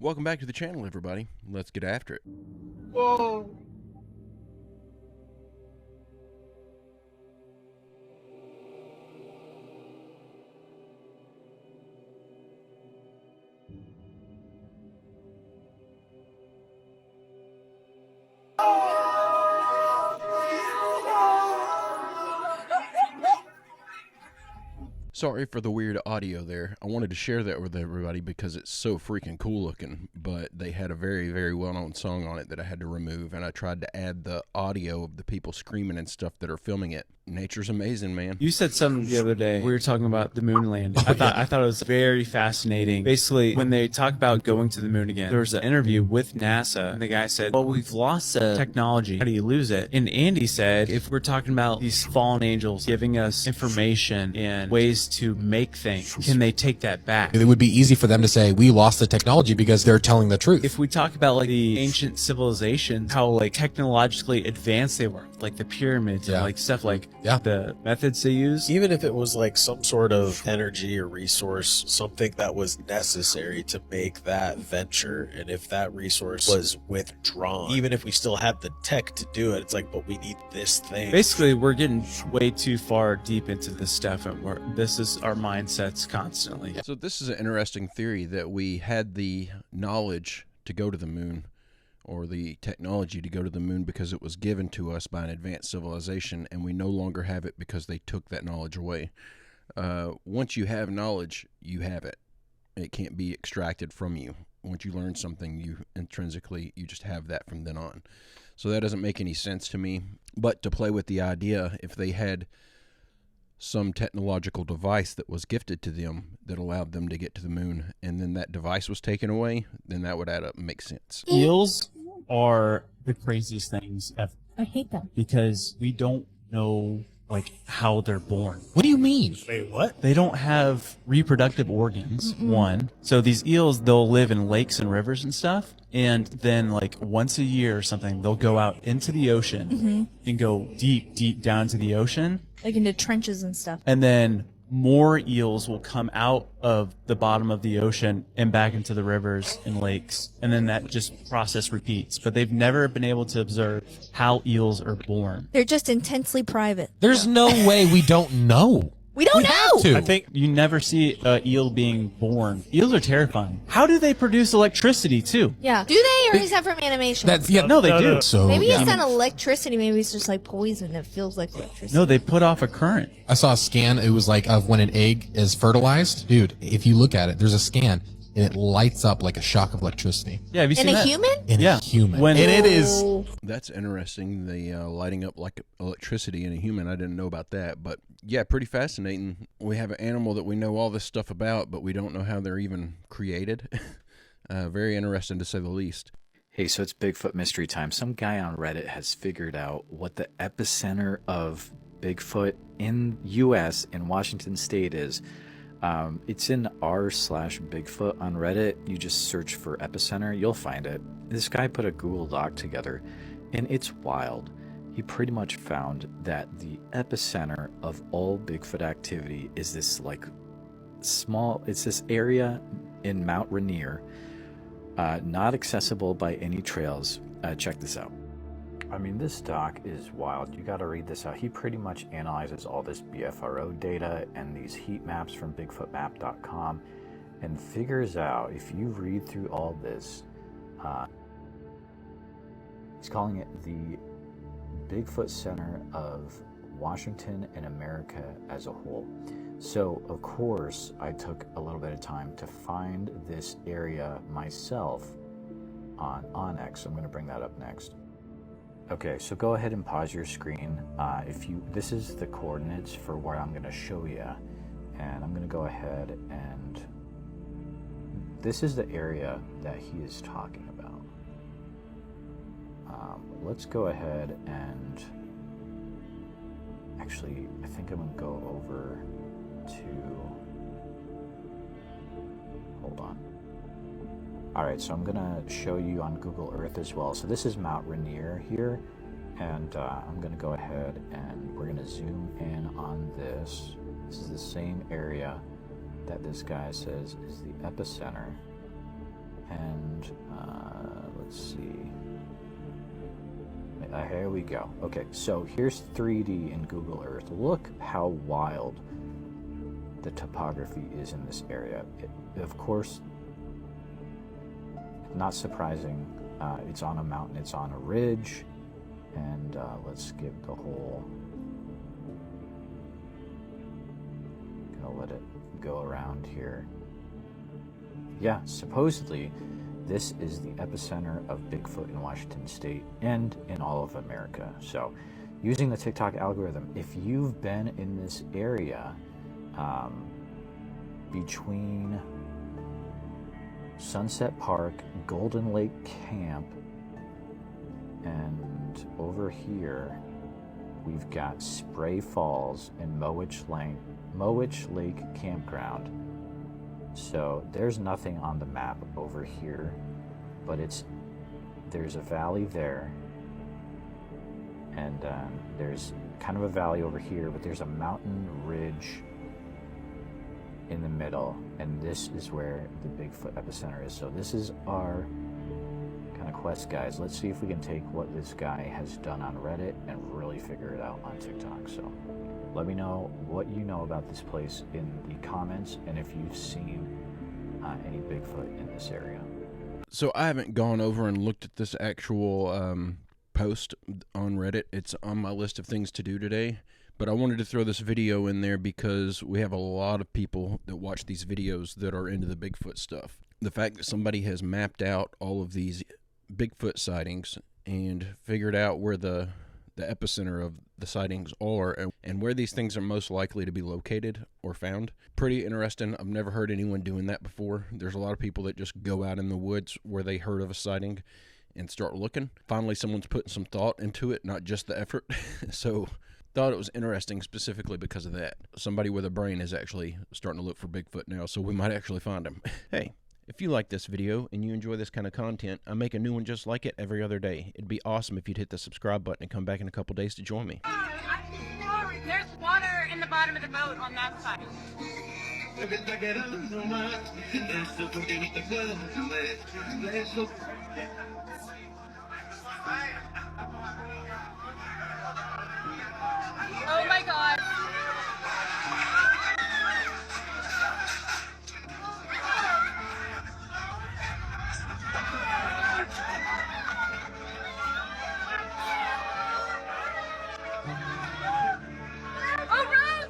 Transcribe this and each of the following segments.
Welcome back to the channel, everybody. Let's get after it. Whoa! Sorry for the weird audio there. I wanted to share that with everybody because it's so freaking cool looking, but they had a very, very well-known song on it that I had to remove, and I tried to add the audio of the people screaming and stuff that are filming it. Nature's amazing, man. You said something the other day. We were talking about the moon landing. I thought it was very fascinating. Basically, when they talk about going to the moon again, there was an interview with NASA, and the guy said, well, we've lost the technology. How do you lose it? And Andy said, if we're talking about these fallen angels giving us information and ways to make things, can they take that back? It would be easy for them to say, we lost the technology because they're telling the truth. If we talk about like the ancient civilizations, how like technologically advanced they were, like the pyramids and like stuff like the methods they use. Even if it was like some sort of energy or resource, something that was necessary to make that venture, and if that resource was withdrawn, even if we still have the tech to do it, it's like, but we need this thing. Basically, we're getting way too far deep into this stuff, and this is our mindsets constantly. So this is an interesting theory that we had the knowledge to go to the moon, or the technology to go to the moon, because it was given to us by an advanced civilization, and we no longer have it because they took that knowledge away. Once you have knowledge, you have it. It can't be extracted from you. Once you learn something, you just have that from then on. So that doesn't make any sense to me. But to play with the idea, if they had some technological device that was gifted to them that allowed them to get to the moon, and then that device was taken away, then that would add up and make sense. Eels are the craziest things ever. I hate them. Because we don't know, like, how they're born. What do you mean? Wait, what? They don't have reproductive organs, one. So these eels, they'll live in lakes and rivers and stuff. And then, like, once a year or something, they'll go out into the ocean and go deep, deep down to the ocean. Like into trenches and stuff. And then more eels will come out of the bottom of the ocean and back into the rivers and lakes. And then that just process repeats. But they've never been able to observe how eels are born. They're just intensely private. There's no way we don't know. We don't know. Have to. I think you never see an eel being born. Eels are terrifying. How do they produce electricity too? Yeah. Do they, or is that from animation? That's No, they do. So Maybe it's not electricity. Maybe it's just like poison that feels like electricity. No, they put off a current. I saw a scan. It was like of when an egg is fertilized. Dude, if you look at it, there's a scan and it lights up like a shock of electricity. Yeah, have you In seen a that? human? In a human. When- And it is. That's interesting, the lighting up like electricity in a human. I didn't know about that, but yeah, pretty fascinating. We have an animal that we know all this stuff about, but we don't know how they're even created. Very interesting, to say the least. Hey, so it's Bigfoot mystery time. Some guy on Reddit has figured out what the epicenter of Bigfoot in U.S. in Washington State is. It's in r/Bigfoot on Reddit. You just search for epicenter, you'll find it. This guy put a Google Doc together, and it's wild. He pretty much found that the epicenter of all Bigfoot activity is this like it's this area in Mount Rainier, not accessible by any trails. Check this out. I mean, this doc is wild. You gotta read this out. He pretty much analyzes all this BFRO data and these heat maps from BigfootMap.com and figures out, if you read through all this, he's calling it the Bigfoot Center of Washington and America as a whole. So, of course, I took a little bit of time to find this area myself on Onyx. I'm going to bring that up next. Okay, so go ahead and pause your screen. This is the coordinates for where I'm going to show you, and I'm going to go ahead and this is the area that he is talking about. Let's go ahead and actually, I think I'm going to go over to, hold on. Alright, so I'm going to show you on Google Earth as well. So this is Mount Rainier here, and I'm going to go ahead and we're going to zoom in on this. This is the same area that this guy says is the epicenter. And let's see. Here we go. Okay, so here's 3D in Google Earth. Look how wild the topography is in this area. Of course, not surprising. It's on a mountain, it's on a ridge, and let's skip the whole. Gonna let it go around here. Yeah, supposedly this is the epicenter of Bigfoot in Washington State and in all of America. So, using the TikTok algorithm, if you've been in this area between Sunset Park, Golden Lake Camp, and over here we've got Spray Falls and Mowich Lake Campground. So there's nothing on the map over here, but there's a valley there, and there's kind of a valley over here, but there's a mountain ridge in the middle, and this is where the Bigfoot epicenter is. So this is our kind of quest, guys. Let's see if we can take what this guy has done on Reddit and really figure it out on TikTok. So let me know what you know about this place in the comments, and if you've seen any Bigfoot in this area. So I haven't gone over and looked at this actual post on Reddit. It's on my list of things to do today. But I wanted to throw this video in there because we have a lot of people that watch these videos that are into the Bigfoot stuff. The fact that somebody has mapped out all of these Bigfoot sightings and figured out where the epicenter of the sightings are and where these things are most likely to be located or found. Pretty interesting. I've never heard anyone doing that before. There's a lot of people that just go out in the woods where they heard of a sighting and start looking. Finally, someone's putting some thought into it, not just the effort. So thought it was interesting specifically because of that. Somebody with a brain is actually starting to look for Bigfoot now, so we might actually find him. Hey, if you like this video and you enjoy this kind of content, I make a new one just like it every other day. It'd be awesome if you'd hit the subscribe button and come back in a couple days to join me. There's water in the bottom of the boat on that side. Oh my God. Oh, Rose!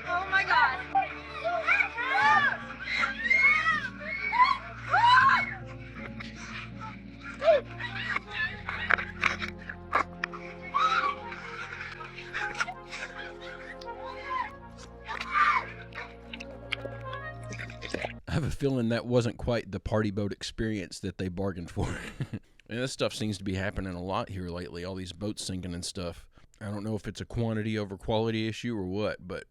Oh my God. I have a feeling that wasn't quite the party boat experience that they bargained for. And this stuff seems to be happening a lot here lately, all these boats sinking and stuff. I don't know if it's a quantity over quality issue or what, but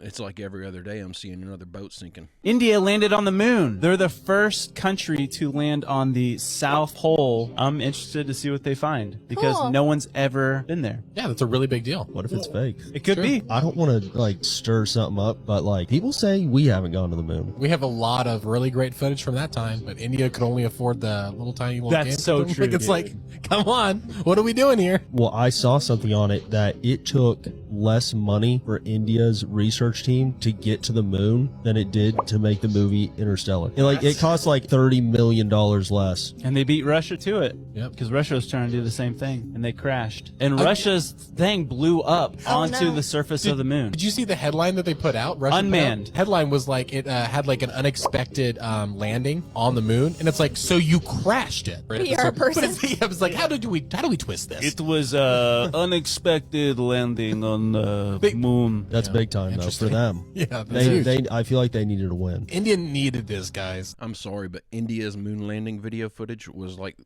it's like every other day I'm seeing another boat sinking. India landed on the moon. They're the first country to land on the South Pole. I'm interested to see what they find because Cool. no one's ever been there. Yeah, that's a really big deal. What if it's fake? It could be. I don't want to like stir something up, but like people say we haven't gone to the moon. We have a lot of really great footage from that time, but India could only afford the little tiny little. That's so game. true. Like, it's like, come on, what are we doing here? Well, I saw something on it that it took less money for India's research team to get to the moon than it did to make the movie Interstellar. And, like it cost like $30 million less. And they beat Russia to it. Yep. Because Russia was trying to do the same thing, and they crashed. And Russia's thing blew up onto no. the surface of the moon. Did you see the headline that they put out? Russia put out? Unmanned. Headline was like it had like an unexpected landing on the moon, and it's like, so you crashed it. Right? PR So- person. But it's, I was like, how do we twist this? It was unexpected landing on the moon. That's Yeah. big time though for Interesting. them. Yeah, that's They, huge. I feel like they needed to win. India needed this, guys. I'm sorry, but India's moon landing video footage was like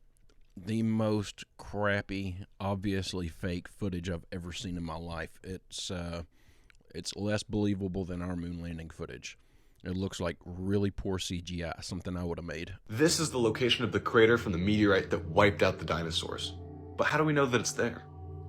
the most crappy, obviously fake footage I've ever seen in my life. It's less believable than our moon landing footage. It looks like really poor CGI, something I would have made. This is the location of the crater from the meteorite that wiped out the dinosaurs. But how do we know that it's there?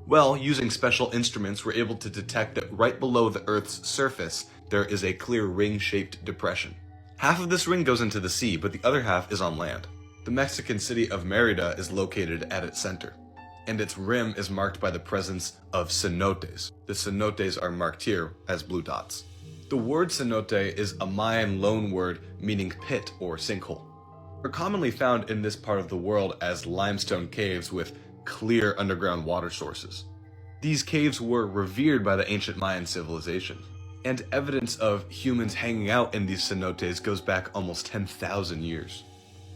Well, using special instruments, we're able to detect that right below the Earth's surface, there is a clear ring-shaped depression. Half of this ring goes into the sea, but the other half is on land. The Mexican city of Mérida is located at its center, and its rim is marked by the presence of cenotes. The cenotes are marked here as blue dots. The word cenote is a Mayan loan word meaning pit or sinkhole. They're commonly found in this part of the world as limestone caves with clear underground water sources. These caves were revered by the ancient Mayan civilization, and evidence of humans hanging out in these cenotes goes back almost 10,000 years,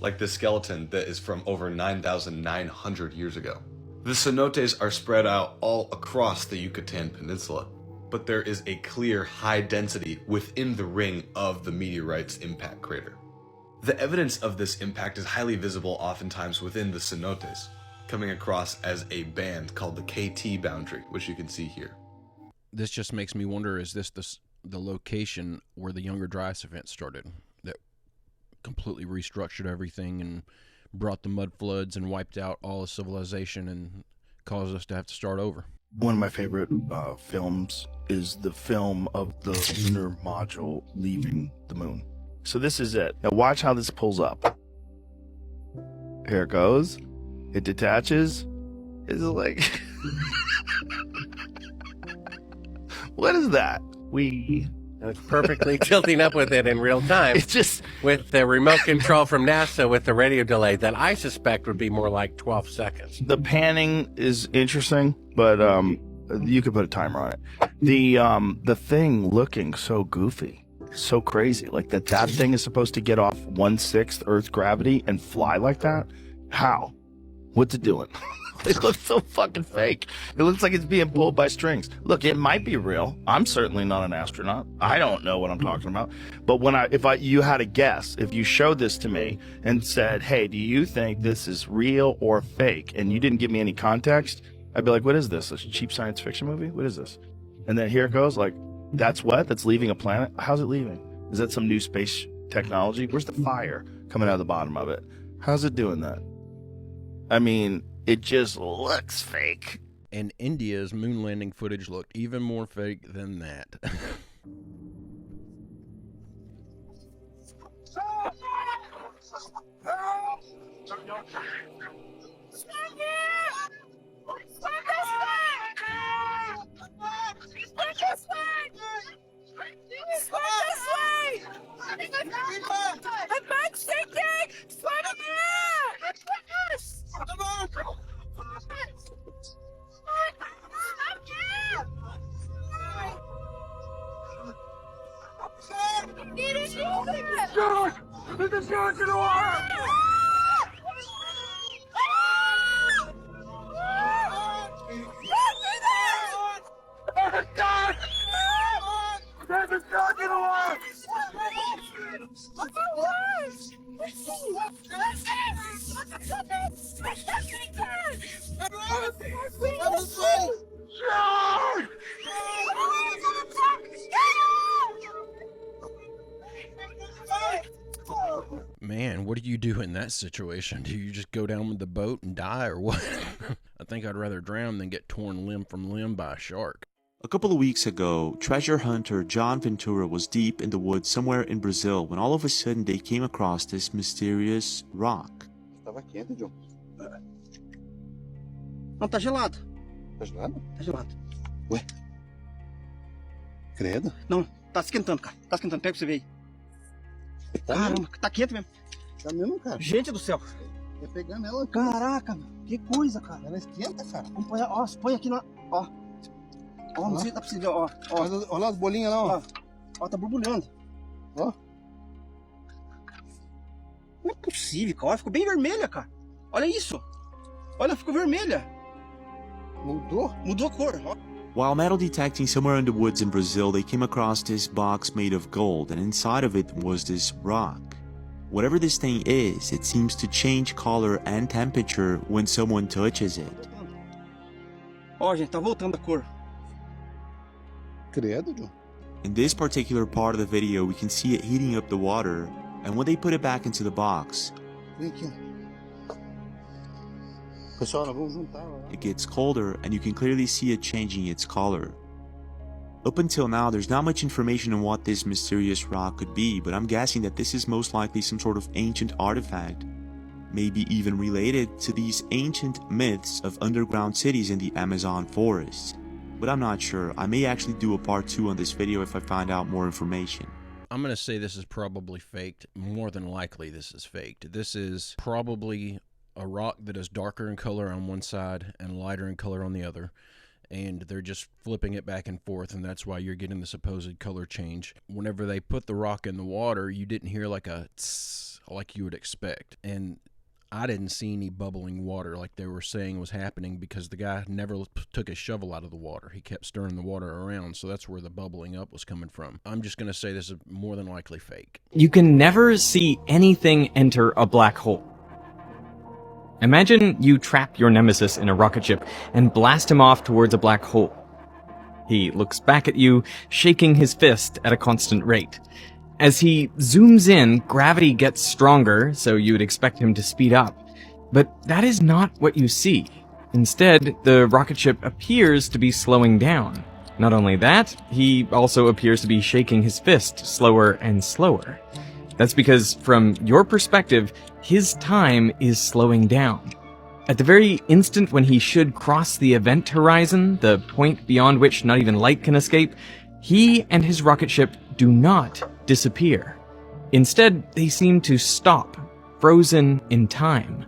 like this skeleton that is from over 9,900 years ago. The cenotes are spread out all across the Yucatan Peninsula, but there is a clear high density within the ring of the meteorite's impact crater. The evidence of this impact is highly visible oftentimes within the cenotes, coming across as a band called the KT boundary, which you can see here. This just makes me wonder, is this the location where the Younger Dryas event started, that completely restructured everything and brought the mud floods and wiped out all of civilization and caused us to have to start over? One of my favorite films is the film of the lunar module leaving the moon. So this is it. Now watch how this pulls up. Here it goes. It detaches. It's like... What is that? It's perfectly tilting up with it in real time. It's just... With the remote control from NASA with the radio delay that I suspect would be more like 12 seconds. The panning is interesting, but you could put a timer on it. The thing looking so goofy, so crazy, like that thing is supposed to get off 1/6 Earth's gravity and fly like that? How? What's it doing? It looks so fucking fake. It looks like it's being pulled by strings. Look, it might be real. I'm certainly not an astronaut. I don't know what I'm talking about. But if you had a guess, if you showed this to me and said, "Hey, do you think this is real or fake?" and you didn't give me any context, I'd be like, "What is this? A cheap science fiction movie? What is this?" And then here it goes, like, that's leaving a planet? How's it leaving? Is that some new space technology? Where's the fire coming out of the bottom of it? How's it doing that? I mean, it just looks fake. And India's moon landing footage looked even more fake than that. Man, what do you do in that situation? Do you just go down with the boat and die, or what? I think I'd rather drown than get torn limb from limb by a shark. A couple of weeks ago, treasure hunter John Ventura was deep in the woods somewhere in Brazil when all of a sudden they came across this mysterious rock. Estava quente, John. Não, tá gelado. Tá gelado? Tá gelado. Ué? Credo? Não, tá esquentando, cara. Tá esquentando. Pega pra você ver aí. Caramba, tá quente mesmo. Tá mesmo, cara? Gente do céu. Quer pegar nela aqui. Caraca, que coisa, cara. Ela esquenta, cara. Vamos pôr, ó, põe aqui na... Ó, não sei se dá pra você ver, ó. Olha lá as bolinhas lá, ó. Ó, tá borbulhando. Ó. Não é possível, cara. Ficou bem vermelha, cara. Olha isso. Olha, ficou vermelha. Mudou? Mudou a cor, ó. While metal detecting somewhere in the woods in Brazil, they came across this box made of gold, and inside of it was this rock. Whatever this thing is, it seems to change color and temperature when someone touches it. Ó, gente, tá voltando a cor. Credo, John. In this particular part of the video, we can see it heating up the water, and when they put it back into the box, it gets colder and you can clearly see it changing its color. Up until now, there's not much information on what this mysterious rock could be, but I'm guessing that this is most likely some sort of ancient artifact, maybe even related to these ancient myths of underground cities in the Amazon forest. But I'm not sure. I may actually do a part 2 on this video if I find out more information. I'm going to say this is probably faked. More than likely this is faked. This is probably a rock that is darker in color on one side and lighter in color on the other. And they're just flipping it back and forth, and that's why you're getting the supposed color change. Whenever they put the rock in the water, you didn't hear like a tss like you would expect. And I didn't see any bubbling water like they were saying was happening because the guy never took his shovel out of the water. He kept stirring the water around, so that's where the bubbling up was coming from. I'm just going to say this is more than likely fake. You can never see anything enter a black hole. Imagine you trap your nemesis in a rocket ship and blast him off towards a black hole. He looks back at you, shaking his fist at a constant rate. As he zooms in, gravity gets stronger, so you would expect him to speed up. But that is not what you see. Instead, the rocket ship appears to be slowing down. Not only that, he also appears to be shaking his fist slower and slower. That's because, from your perspective, his time is slowing down. At the very instant when he should cross the event horizon, the point beyond which not even light can escape, he and his rocket ship do not disappear. Instead, they seem to stop, frozen in time.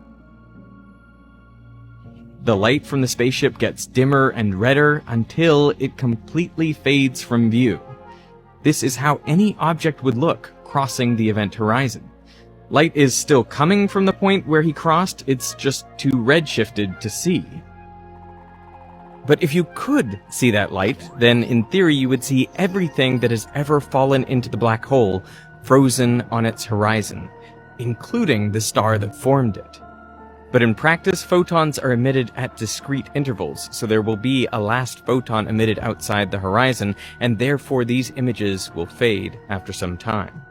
The light from the spaceship gets dimmer and redder until it completely fades from view. This is how any object would look crossing the event horizon. Light is still coming from the point where he crossed, it's just too redshifted to see. But if you could see that light, then in theory you would see everything that has ever fallen into the black hole frozen on its horizon, including the star that formed it. But in practice, photons are emitted at discrete intervals, so there will be a last photon emitted outside the horizon, and therefore these images will fade after some time.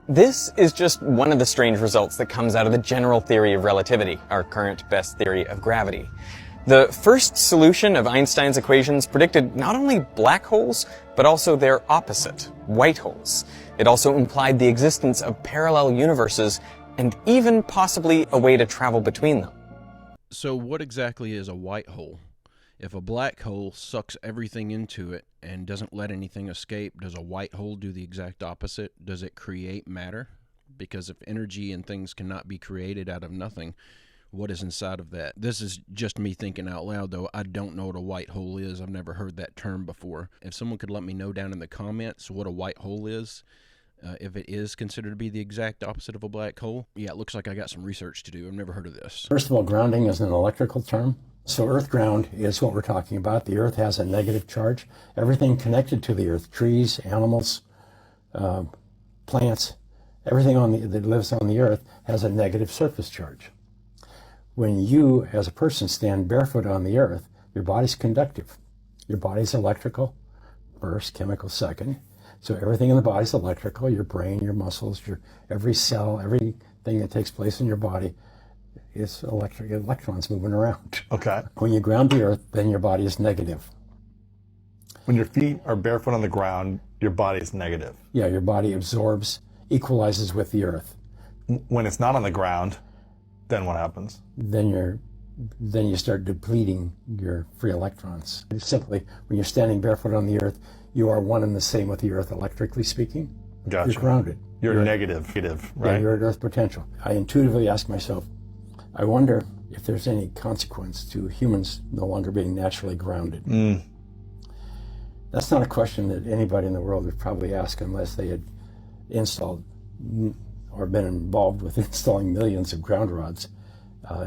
This is just one of the strange results that comes out of the general theory of relativity, our current best theory of gravity. The first solution of Einstein's equations predicted not only black holes, but also their opposite, white holes. It also implied the existence of parallel universes and even possibly a way to travel between them. So what exactly is a white hole? If a black hole sucks everything into it and doesn't let anything escape, does a white hole do the exact opposite? Does it create matter? Because if energy and things cannot be created out of nothing, what is inside of that? This is just me thinking out loud, though. I don't know what a white hole is. I've never heard that term before. If someone could let me know down in the comments what a white hole is, if it is considered to be the exact opposite of a black hole, yeah, it looks like I got some research to do. I've never heard of this. First of all, grounding is an electrical term. So earth ground is what we're talking about. The earth has a negative charge. Everything connected to the earth, trees, animals, plants, everything that lives on the earth has a negative surface charge. When you, as a person, stand barefoot on the earth, your body's conductive. Your body's electrical first, chemical second. So everything in the body's electrical, your brain, your muscles, every cell, everything that takes place in your body is electrons moving around. Okay. When you ground the earth, then your body is negative. When your feet are barefoot on the ground, your body is negative. Yeah, your body absorbs, equalizes with the earth. When it's not on the ground, then what happens? Then you start depleting your free electrons. Simply, when you're standing barefoot on the earth, you are one and the same with the earth, electrically speaking. Gotcha. You're grounded. You're negative, right? Yeah, you're at earth potential. I intuitively ask myself, I wonder if there's any consequence to humans no longer being naturally grounded. That's not a question that anybody in the world would probably ask unless they had installed or been involved with installing millions of ground rods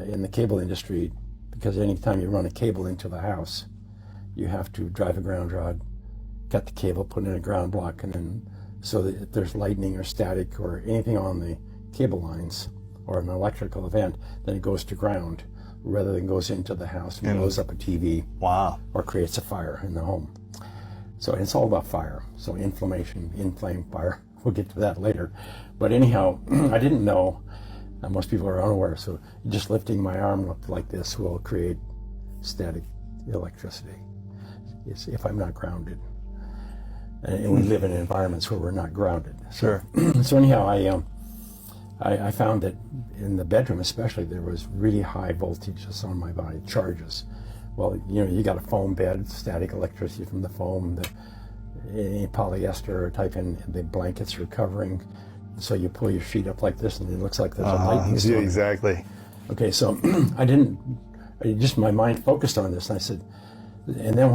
in the cable industry, because anytime you run a cable into the house, you have to drive a ground rod, cut the cable, put in a ground block, and then so that if there's lightning or static or anything on the cable lines or an electrical event, then it goes to ground rather than goes into the house and blows up a TV. Wow. Or creates a fire in the home. So it's all about fire. So inflammation, inflame, fire. We'll get to that later. But anyhow, I didn't know. Most people are unaware. So just lifting my arm up like this will create static electricity if I'm not grounded. And we live in environments where we're not grounded. Sure. So anyhow, I found that in the bedroom especially, there was really high voltages on my body, charges. Well, you got a foam bed, static electricity from the foam, any polyester, type in the blankets are covering. So you pull your sheet up like this and it looks like there's a lightning storm. Exactly. Okay, so my mind focused on this, and I said, and then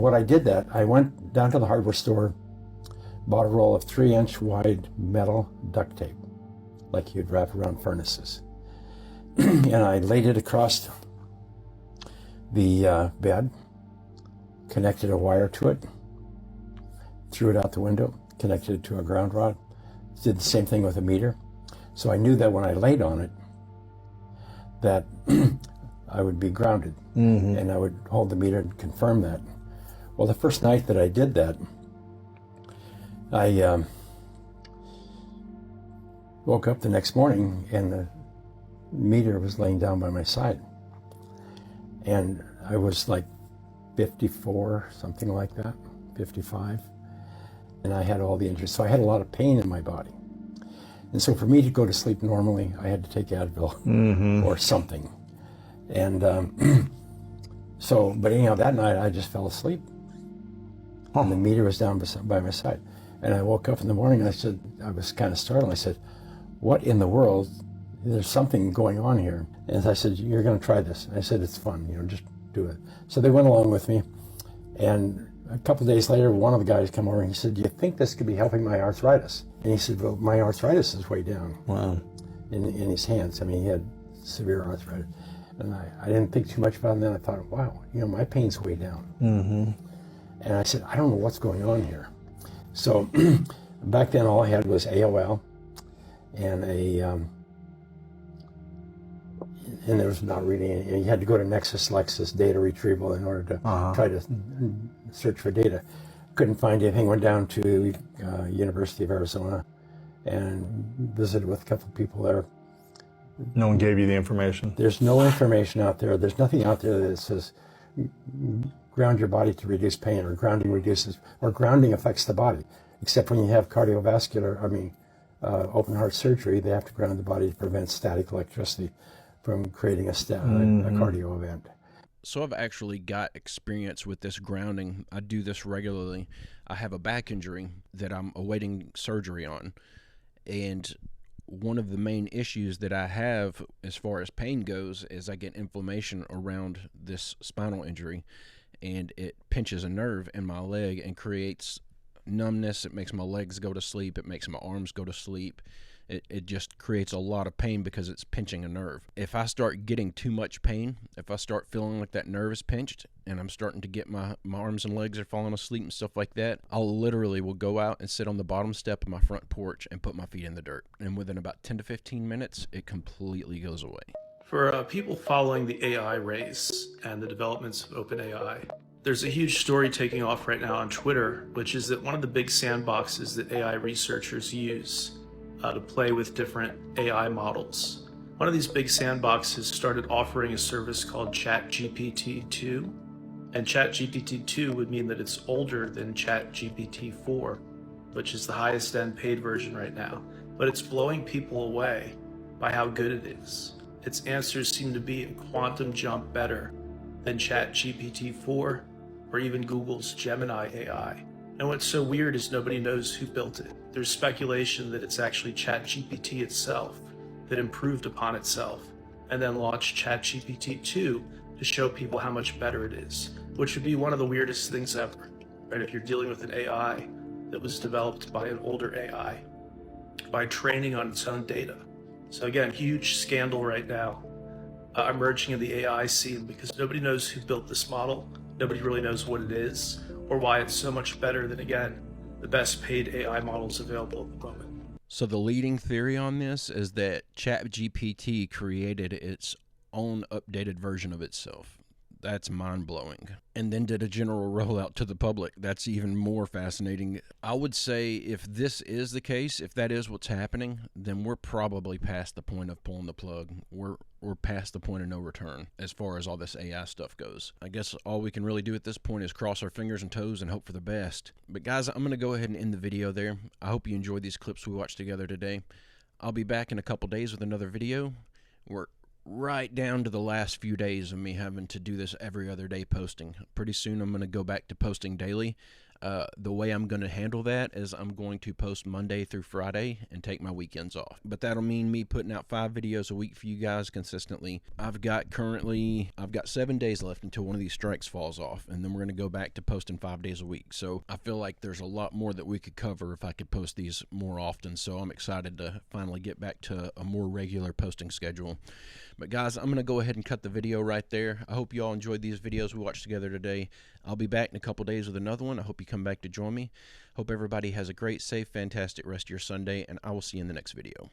what I did that, I went down to the hardware store, bought a roll of 3-inch wide metal duct tape, like you'd wrap around furnaces. And I laid it across the bed, connected a wire to it, threw it out the window, connected it to a ground rod, did the same thing with a meter. So I knew that when I laid on it, that I would be grounded, and I would hold the meter and confirm that. Well, the first night that I did that, I woke up the next morning and the meter was laying down by my side. And I was like 54, something like that, 55. And I had all the injuries. So I had a lot of pain in my body. And so for me to go to sleep normally, I had to take Advil or something. And but anyhow, that night I just fell asleep. And the meter was down by my side. And I woke up in the morning and I was kind of startled. I said, what in the world? There's something going on here. And I said, you're going to try this. And I said, it's fun, just do it. So they went along with me. And a couple of days later, one of the guys came over and he said, do you think this could be helping my arthritis? And he said, well, my arthritis is way down. Wow. In his hands. I mean, he had severe arthritis. And I didn't think too much about it. And then I thought, wow, my pain's way down. And I said, I don't know what's going on here. So back then, all I had was AOL and and there was not really any, you had to go to Nexus Lexis data retrieval in order to try to search for data. Couldn't find anything, went down to University of Arizona and visited with a couple of people there. No one gave you the information? There's no information out there. There's nothing out there that says ground your body to reduce pain, or grounding affects the body, except when you have open heart surgery, they have to ground the body to prevent static electricity from creating a cardio event. So I've actually got experience with this grounding. I do this regularly. I have a back injury that I'm awaiting surgery on. And one of the main issues that I have as far as pain goes is I get inflammation around this spinal injury, and it pinches a nerve in my leg and creates numbness. It makes my legs go to sleep. It makes my arms go to sleep. It just creates a lot of pain because it's pinching a nerve. If I start getting too much pain, if I start feeling like that nerve is pinched and I'm starting to get my arms and legs are falling asleep and stuff like that, I'll literally will go out and sit on the bottom step of my front porch and put my feet in the dirt. And within about 10 to 15 minutes, it completely goes away. For people following the AI race and the developments of OpenAI, there's a huge story taking off right now on Twitter, which is that one of the big sandboxes that AI researchers use to play with different AI models. One of these big sandboxes started offering a service called ChatGPT-2, and ChatGPT-2 would mean that it's older than ChatGPT-4, which is the highest end paid version right now, but it's blowing people away by how good it is. Its answers seem to be a quantum jump better than ChatGPT-4 or even Google's Gemini AI. And what's so weird is nobody knows who built it. There's speculation that it's actually ChatGPT itself that improved upon itself and then launched ChatGPT-2 to show people how much better it is, which would be one of the weirdest things ever, right? If you're dealing with an AI that was developed by an older AI by training on its own data. So again, huge scandal right now emerging in the AI scene because nobody knows who built this model. Nobody really knows what it is or why it's so much better than, again, the best paid AI models available at the moment. So the leading theory on this is that ChatGPT created its own updated version of itself. That's mind-blowing. And then did a general rollout to the public. That's even more fascinating. I would say if this is the case, if that is what's happening, then we're probably past the point of pulling the plug. We're past the point of no return as far as all this AI stuff goes. I guess all we can really do at this point is cross our fingers and toes and hope for the best. But guys, I'm going to go ahead and end the video there. I hope you enjoyed these clips we watched together today. I'll be back in a couple days with another video. We're right down to the last few days of me having to do this every other day posting. Pretty soon I'm going to go back to posting daily. The way I'm going to handle that is I'm going to post Monday through Friday and take my weekends off. But that'll mean me putting out 5 videos a week for you guys consistently. I've got 7 days left until one of these strikes falls off, and then we're going to go back to posting 5 days a week. So I feel like there's a lot more that we could cover if I could post these more often. So I'm excited to finally get back to a more regular posting schedule. But guys, I'm going to go ahead and cut the video right there. I hope you all enjoyed these videos we watched together today. I'll be back in a couple days with another one. I hope you come back to join me. Hope everybody has a great, safe, fantastic rest of your Sunday, and I will see you in the next video.